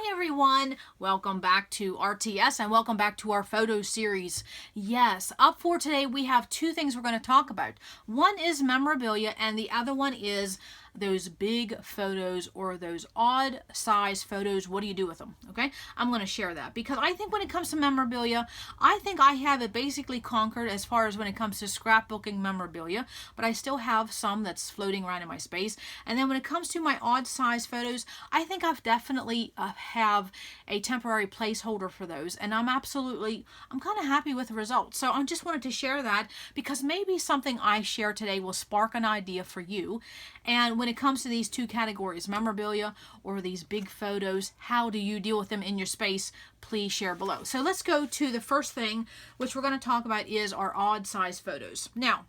everyone, welcome back to RTS and welcome back to our photo series. Yes, up for today we have two things we're going to talk about. One is memorabilia and the other one is those big photos or those odd size photos. What do you do with them? Okay, I'm going to share that because I think when it comes to memorabilia, I think I have it basically conquered as far as when it comes to scrapbooking memorabilia, but I still have some that's floating around in my space. And then when it comes to my odd size photos, I think I've definitely have a temporary placeholder for those, and I'm kind of happy with the results. So I just wanted to share that because maybe something I share today will spark an idea for you. And when it comes to these two categories, memorabilia or these big photos, how do you deal with them in your space? Please share below. So let's go to the first thing, which we're going to talk about is our odd size photos. Now,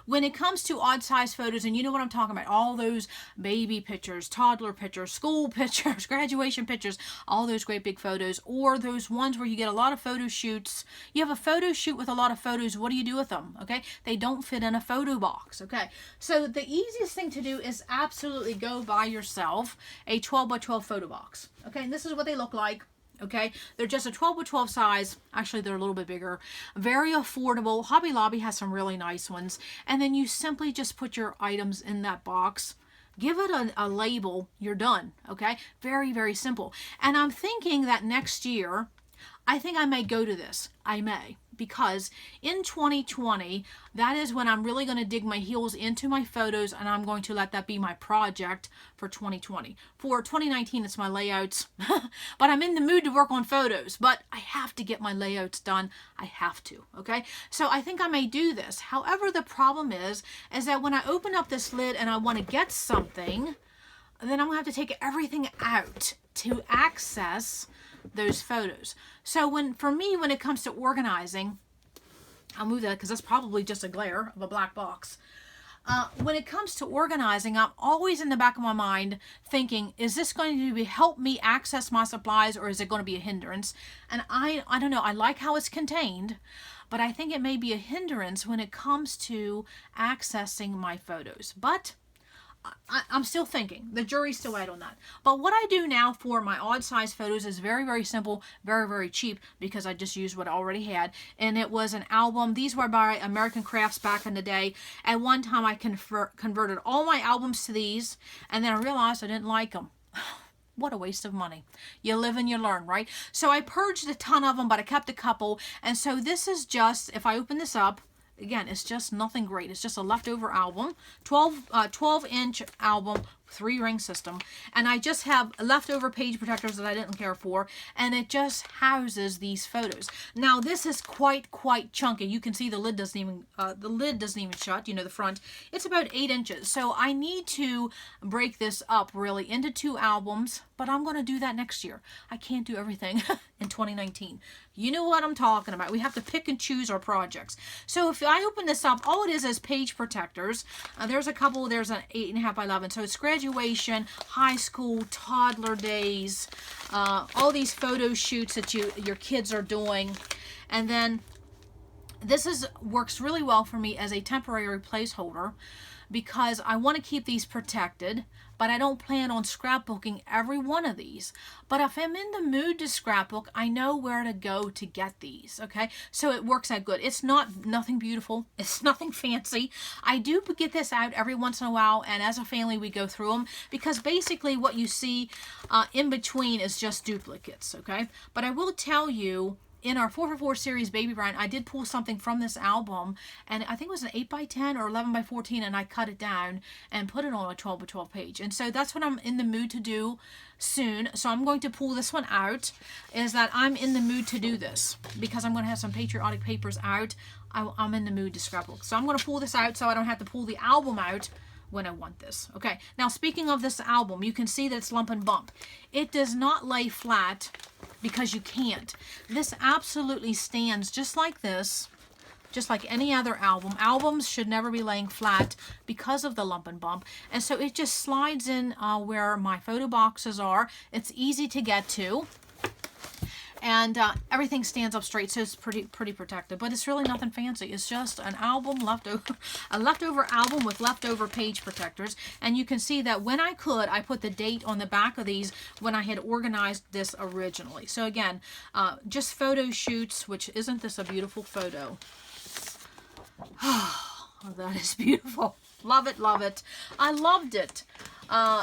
when it comes to odd size photos, and you know what I'm talking about, all those baby pictures, toddler pictures, school pictures, graduation pictures, all those great big photos, or those ones where you get a lot of photo shoots. You have a photo shoot with a lot of photos. What do you do with them? Okay, they don't fit in a photo box. Okay, so the easiest thing to do is absolutely go buy yourself a 12 by 12 photo box. Okay, and this is what they look like. Okay, they're just a 12 by 12 size. Actually, they're a little bit bigger. Very affordable. Hobby Lobby has some really nice ones. And then you simply just put your items in that box. Give it a label. You're done. Okay, very, very simple. And I'm thinking that next year, I think I may go to this. I may. Because in 2020, that is when I'm really going to dig my heels into my photos, and I'm going to let that be my project for 2020. For 2019, it's my layouts, but I'm in the mood to work on photos, but I have to get my layouts done. I have to, okay? So I think I may do this. However, the problem is that when I open up this lid and I want to get something, then I'm going to have to take everything out to access those photos. So for me, when it comes to organizing, I'll move that because that's probably just a glare of a black box. When it comes to organizing, I'm always in the back of my mind thinking, is this going to help me access my supplies, or is it going to be a hindrance? And I don't know. I like how it's contained, but I think it may be a hindrance when it comes to accessing my photos. But I'm still thinking. The jury's still out on that. But what I do now for my odd size photos is very, very simple, very, very cheap, because I just used what I already had. And it was an album. These were by American Crafts back in the day. At one time, I converted all my albums to these, and then I realized I didn't like them. What a waste of money. You live and you learn, right? So I purged a ton of them, but I kept a couple. And so this is just, if I open this up, again, it's just nothing great. It's just a leftover album, 12-inch album, 3-ring system, and I just have leftover page protectors that I didn't care for, and it just houses these photos. Now this is quite chunky. You can see the lid doesn't even shut. You know, the front. It's about 8 inches. So I need to break this up really into 2 albums, but I'm going to do that next year. I can't do everything in 2019. You know what I'm talking about. We have to pick and choose our projects. So if I open this up, all it is page protectors. There's a couple. There's an 8.5 by 11. So it's graduation, high school, toddler days, all these photo shoots that your kids are doing. And then this works really well for me as a temporary placeholder because I want to keep these protected, but I don't plan on scrapbooking every one of these. But if I'm in the mood to scrapbook, I know where to go to get these, okay? So it works out good. It's nothing beautiful. It's nothing fancy. I do get this out every once in a while, and as a family, we go through them because basically what you see in between is just duplicates, okay? But I will tell you, in our 4x4 series Baby Brown, I did pull something from this album, and I think it was an 8 by 10 or 11 by 14, and I cut it down and put it on a 12 by 12 page. And so that's what I'm in the mood to do soon. So I'm going to pull this one out, is that I'm in the mood to do this because I'm going to have some patriotic papers out. I'm in the mood to scrapbook. So I'm going to pull this out so I don't have to pull the album out when I want this. Okay, now speaking of this album, you can see that it's lump and bump. It does not lay flat because you can't. This absolutely stands just like this, just like any other album. Albums should never be laying flat because of the lump and bump. And so it just slides in where my photo boxes are. It's easy to get to. and everything stands up straight, so it's pretty protected. But it's really nothing fancy. It's just an album leftover, a leftover album with leftover page protectors. And you can see that when I put the date on the back of these when I had organized this originally. So again, just photo shoots. Which, isn't this a beautiful photo? Oh, that is beautiful. Love it, love it. I loved it.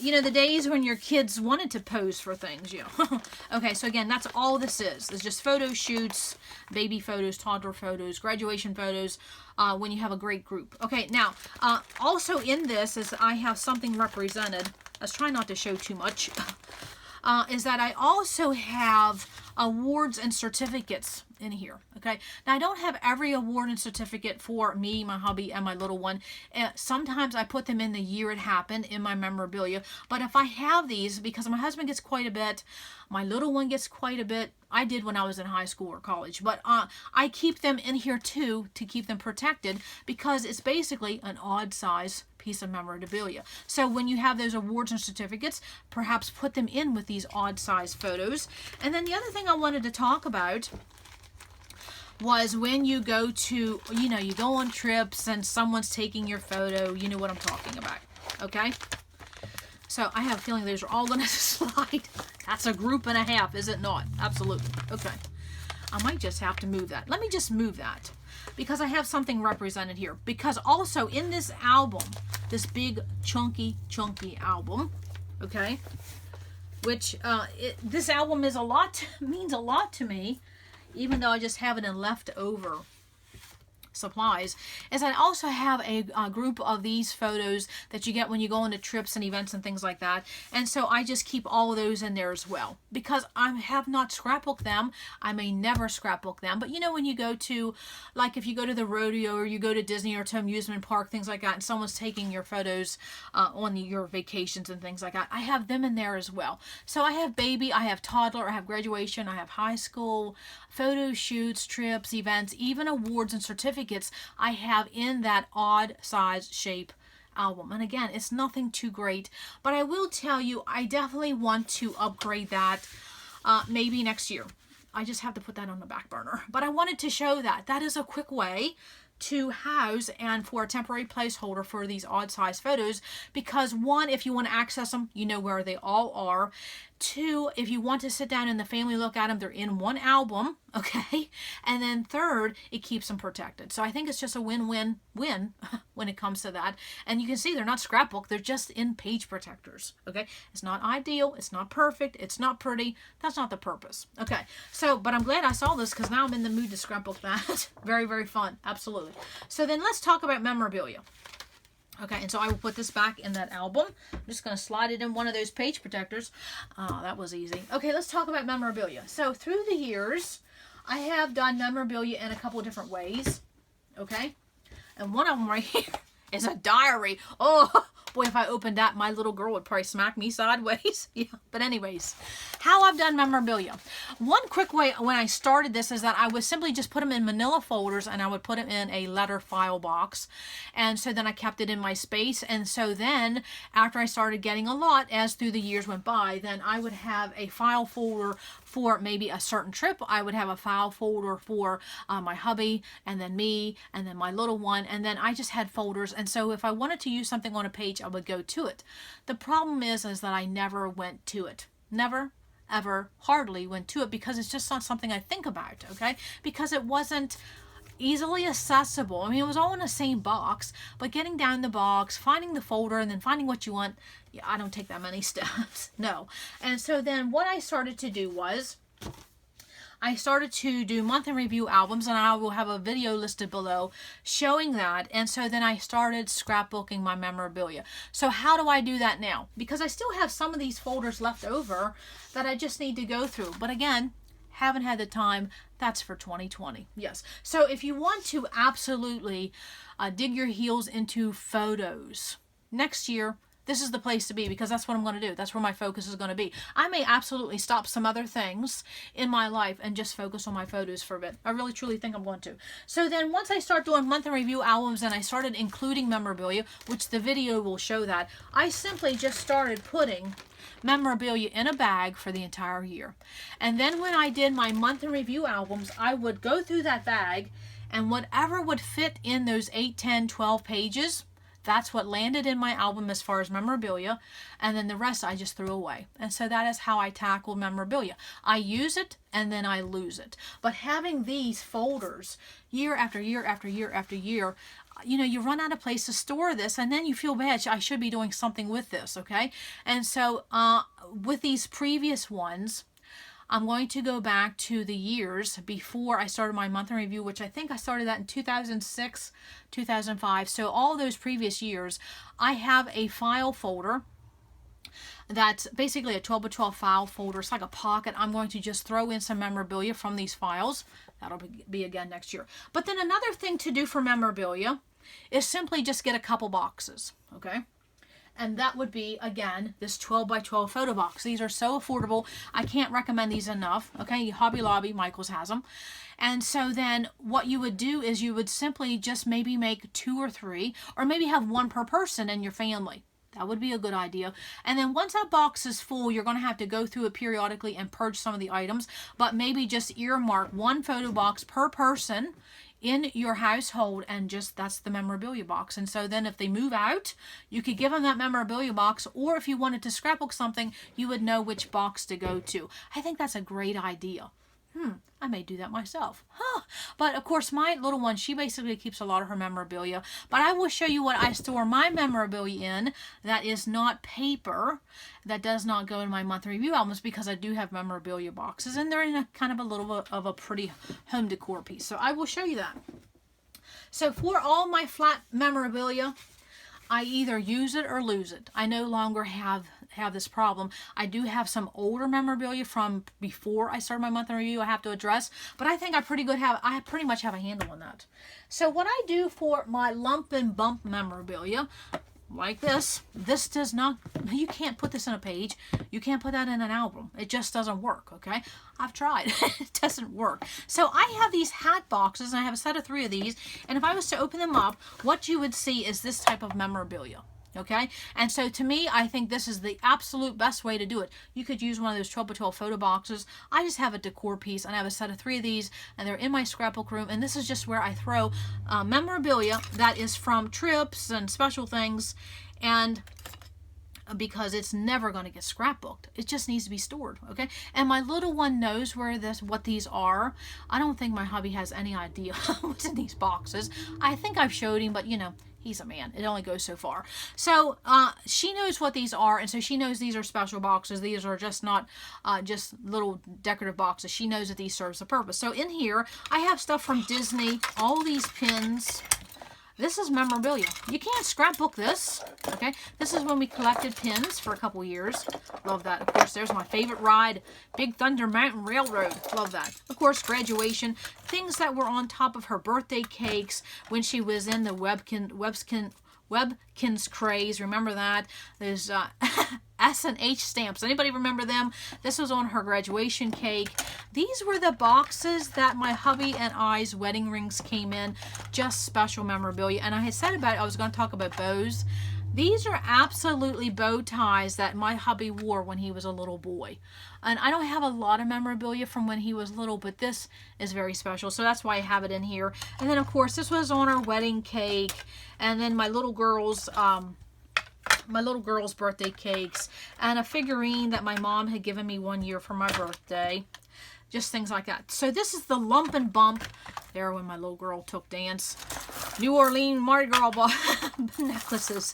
You know, the days when your kids wanted to pose for things, you know. Okay, so again, that's all this is. It's just photo shoots, baby photos, toddler photos, graduation photos, when you have a great group. Okay, now, also in this is I have something represented. Let's try not to show too much. Is that I also have awards and certificates in here. Okay, now I don't have every award and certificate for me, my hubby, and my little one. Sometimes I put them in the year it happened in my memorabilia, but if I have these, because my husband gets quite a bit, my little one gets quite a bit. I did when I was in high school or college, but I keep them in here too to keep them protected, because it's basically an odd size piece of memorabilia. So when you have those awards and certificates, perhaps put them in with these odd size photos. And then the other thing I wanted to talk about was when you go to, you know, you go on trips and someone's taking your photo, you know what I'm talking about, okay? So I have a feeling those are all going to slide. That's a group and a half, is it not? Absolutely. Okay. I might just have to move that. Let me just move that, because I have something represented here. Because also in this album, this big chunky album, okay, which this album is means a lot to me, even though I just have it in leftover supplies, is I also have a group of these photos that you get when you go into trips and events and things like that. And so I just keep all of those in there as well, because I have not scrapbooked them. I may never scrapbook them, but you know, when you go to, like if you go to the rodeo or you go to Disney or to amusement park, things like that, and someone's taking your photos on your vacations and things like that, I have them in there as well. So I have baby, I have toddler, I have graduation, I have high school, photo shoots, trips, events, even awards and certificates I have in that odd size shape album. And again, it's nothing too great, but I will tell you, I definitely want to upgrade that maybe next year. I just have to put that on the back burner. But I wanted to show that. That is a quick way to house and for a temporary placeholder for these odd size photos, because one, if you want to access them, you know where they all are. Two, if you want to sit down and the family look at them, they're in one album, okay? And then third, it keeps them protected. So I think it's just a win-win-win when it comes to that. And you can see they're not scrapbook, they're just in page protectors, okay? It's not ideal, it's not perfect, it's not pretty. That's not the purpose, okay? So, but I'm glad I saw this, because now I'm in the mood to scrapbook that. Very, very fun, absolutely. So then let's talk about memorabilia. Okay, and so I will put this back in that album. I'm just going to slide it in one of those page protectors. Oh, that was easy. Okay, let's talk about memorabilia. So through the years, I have done memorabilia in a couple of different ways. Okay, and one of them right here is a diary. Oh, boy, if I opened that, my little girl would probably smack me sideways. Yeah, but anyways, how I've done memorabilia. One quick way when I started this is that I would simply just put them in manila folders, and I would put them in a letter file box. And so then I kept it in my space. And so then after I started getting a lot, as through the years went by, then I would have a file folder for maybe a certain trip. I would have a file folder for my hubby, and then me, and then my little one. And then I just had folders. And so if I wanted to use something on a page, I would go to it. The problem is that I never went to it. Never, ever, hardly went to it, because it's just not something I think about, okay? Because it wasn't easily accessible. I mean, it was all in the same box, but getting down the box, finding the folder, and then finding what you want, yeah, I don't take that many steps. No. And so then what I started to do was I started to do month in review albums, and I will have a video listed below showing that. And so then I started scrapbooking my memorabilia. So how do I do that now? Because I still have some of these folders left over that I just need to go through. But again, haven't had the time. That's for 2020. Yes. So if you want to absolutely dig your heels into photos next year, this is the place to be, because that's what I'm going to do. That's where my focus is going to be. I may absolutely stop some other things in my life and just focus on my photos for a bit. I really truly think I'm going to. So then once I start doing month in review albums and I started including memorabilia, which the video will show that, I simply just started putting memorabilia in a bag for the entire year. And then when I did my month in review albums, I would go through that bag, and whatever would fit in those 8, 10, 12 pages, that's what landed in my album as far as memorabilia, and then the rest I just threw away. And so that is how I tackle memorabilia. I use it and then I lose it. But having these folders year after year after year after year, you know, you run out of place to store this, and then you feel bad. I should be doing something with this, okay? And so with these previous ones, I'm going to go back to the years before I started my month in review, which I think I started that in 2006, 2005. So all those previous years, I have a file folder that's basically a 12 by 12 file folder. It's like a pocket. I'm going to just throw in some memorabilia from these files. That'll be again next year. But then another thing to do for memorabilia is simply just get a couple boxes, okay? And that would be, again, this 12 by 12 photo box. These are so affordable. I can't recommend these enough, okay? Hobby Lobby, Michael's has them. And so then what you would do is you would simply just maybe make 2 or 3, or maybe have 1 per person in your family. That would be a good idea. And then once that box is full, you're going to have to go through it periodically and purge some of the items, but maybe just earmark 1 photo box per person in your household, and just that's the memorabilia box. And so then if they move out, you could give them that memorabilia box, or if you wanted to scrapbook something, you would know which box to go to. I think that's a great idea. I may do that myself. But of course, my little one, she basically keeps a lot of her memorabilia. But I will show you what I store my memorabilia in that is not paper, that does not go in my monthly review albums, because I do have memorabilia boxes, and they're in a kind of a little bit of a pretty home decor piece. So I will show you that. So for all my flat memorabilia, I either use it or lose it. I no longer have this problem. I do have some older memorabilia from before I started my monthly review I have to address, but I think I pretty much have a handle on that. So what I do for my lump and bump memorabilia, like this does not, you can't put this in a page. You can't put that in an album. It just doesn't work, okay? I've tried. It doesn't work. So I have these hat boxes, and I have a set of 3 of these, and if I was to open them up, what you would see is this type of memorabilia. Okay, and so to me, I think this is the absolute best way to do it. You could use one of those 12 by 12 photo boxes. I just have a decor piece, and I have a set of 3 of these, and they're in my scrapbook room, and this is just where I throw memorabilia that is from trips and special things, and because it's never going to get scrapbooked. It just needs to be stored, okay? And my little one knows what these are. I don't think my hubby has any idea what's in these boxes. I think I've showed him, but you know, he's a man. It only goes so far. So she knows what these are, and so she knows these are special boxes. These are just not just little decorative boxes. She knows that these serves a purpose. So in here, I have stuff from Disney, all these pins. This is memorabilia. You can't scrapbook this, okay? This is when we collected pins for a couple years. Love that. Of course, there's my favorite ride, Big Thunder Mountain Railroad. Love that. Of course, graduation, things that were on top of her birthday cakes when she was in the Webkinz craze. Remember that? There's S&H stamps. Anybody remember them? This was on her graduation cake. These were the boxes that my hubby and I's wedding rings came in. Just special memorabilia. And I had said I was going to talk about bows. These are absolutely bow ties that my hubby wore when he was a little boy. And I don't have a lot of memorabilia from when he was little, but this is very special. So that's why I have it in here. And then, of course, this was on our wedding cake. And then my little girl's birthday cakes. And a figurine that my mom had given me one year for my birthday. Just things like that. So this is the lump and bump. There when my little girl took dance. New Orleans Mardi Gras necklaces.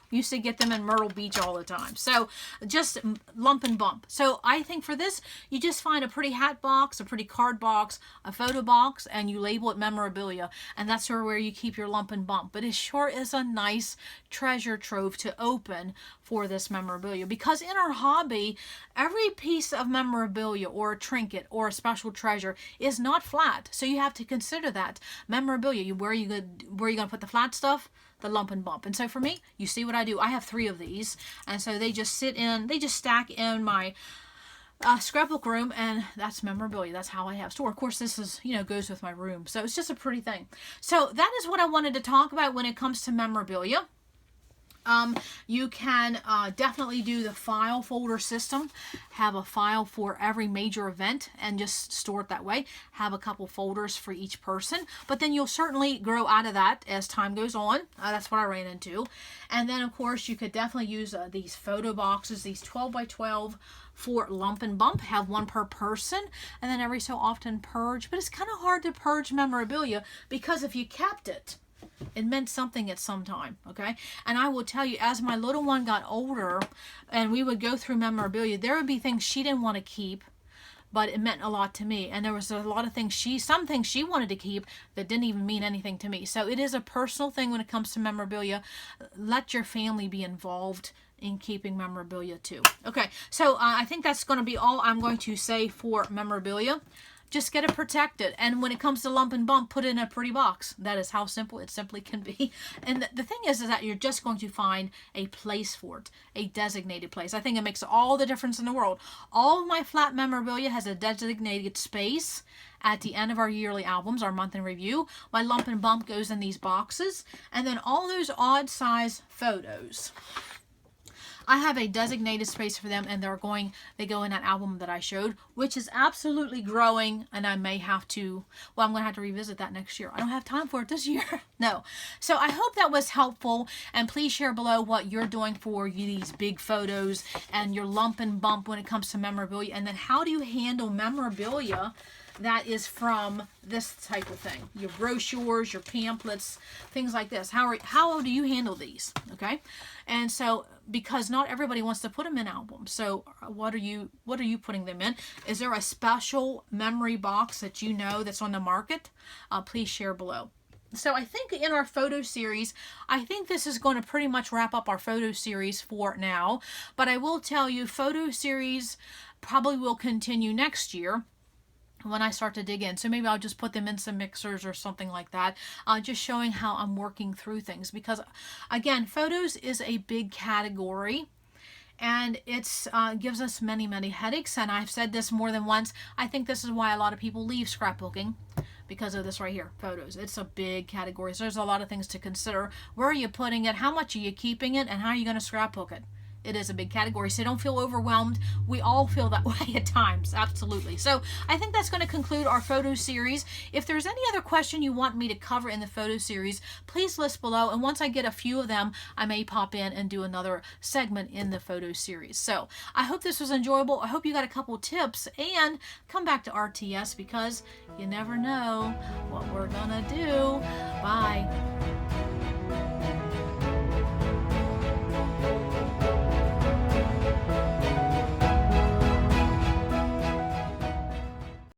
We used to get them in Myrtle Beach all the time. So just lump and bump. So I think for this, you just find a pretty hat box, a pretty card box, a photo box, and you label it memorabilia. And that's where you keep your lump and bump. But it sure is a nice treasure trove to open for this memorabilia. Because in our hobby, every piece of memorabilia or a trinket or a special treasure is not flat. So you have to consider that. Memorabilia, where are you going to put the flat stuff? the lump and bump. And so for me, you see what I do. I have 3 of these, and so they just stack in my scrapbook room, and that's memorabilia. That's how I have store. Of course, this is, goes with my room, so it's just a pretty thing. So that is what I wanted to talk about when it comes to memorabilia. You can definitely do the file folder system. Have a file for every major event and just store it that way. Have a couple folders for each person. But then you'll certainly grow out of that as time goes on. That's what I ran into. And then, of course, you could definitely use these photo boxes, these 12 by 12 for lump and bump. Have one per person, and then every so often purge. But it's kind of hard to purge memorabilia, because if you kept it, it meant something at some time, okay? And I will tell you, as my little one got older and we would go through memorabilia, there would be things she didn't want to keep, but it meant a lot to me. And there was a lot of things some things she wanted to keep that didn't even mean anything to me. So it is a personal thing when it comes to memorabilia. Let your family be involved in keeping memorabilia too. Okay, so I think that's going to be all I'm going to say for memorabilia. Just get it protected. And when it comes to lump and bump, put it in a pretty box. That is how simple it simply can be. And the thing is that you're just going to find a place for it, a designated place. I think it makes all the difference in the world. All of my flat memorabilia has a designated space at the end of our yearly albums, our month in review. My lump and bump goes in these boxes. And then all those odd size photos, I have a designated space for them, and they go in that album that I showed, which is absolutely growing, and I may have to, I'm going to have to revisit that next year. I don't have time for it this year. No. So I hope that was helpful, and please share below what you're doing for these big photos and your lump and bump when it comes to memorabilia, and then how do you handle memorabilia that is from this type of thing, your brochures, your pamphlets, things like this. How do you handle these? Okay, and so because not everybody wants to put them in albums, so what are you putting them in? Is there a special memory box that that's on the market? Please share below. So I think in our photo series, I think this is going to pretty much wrap up our photo series for now. But I will tell you, photo series probably will continue next year when I start to dig in. So maybe I'll just put them in some mixers or something like that, just showing how I'm working through things. Because again, photos is a big category, and it's gives us many, many headaches. And I've said this more than once. I think this is why a lot of people leave scrapbooking, because of this right here, photos. It's a big category. So there's a lot of things to consider. Where are you putting it? How much are you keeping it? And how are you going to scrapbook it? It is a big category, so don't feel overwhelmed. We all feel that way at times, absolutely. So I think that's going to conclude our photo series. If there's any other question you want me to cover in the photo series, please list below, and once I get a few of them, I may pop in and do another segment in the photo series. So I hope this was enjoyable. I hope you got a couple tips, and come back to RTS, because you never know what we're gonna do. Bye.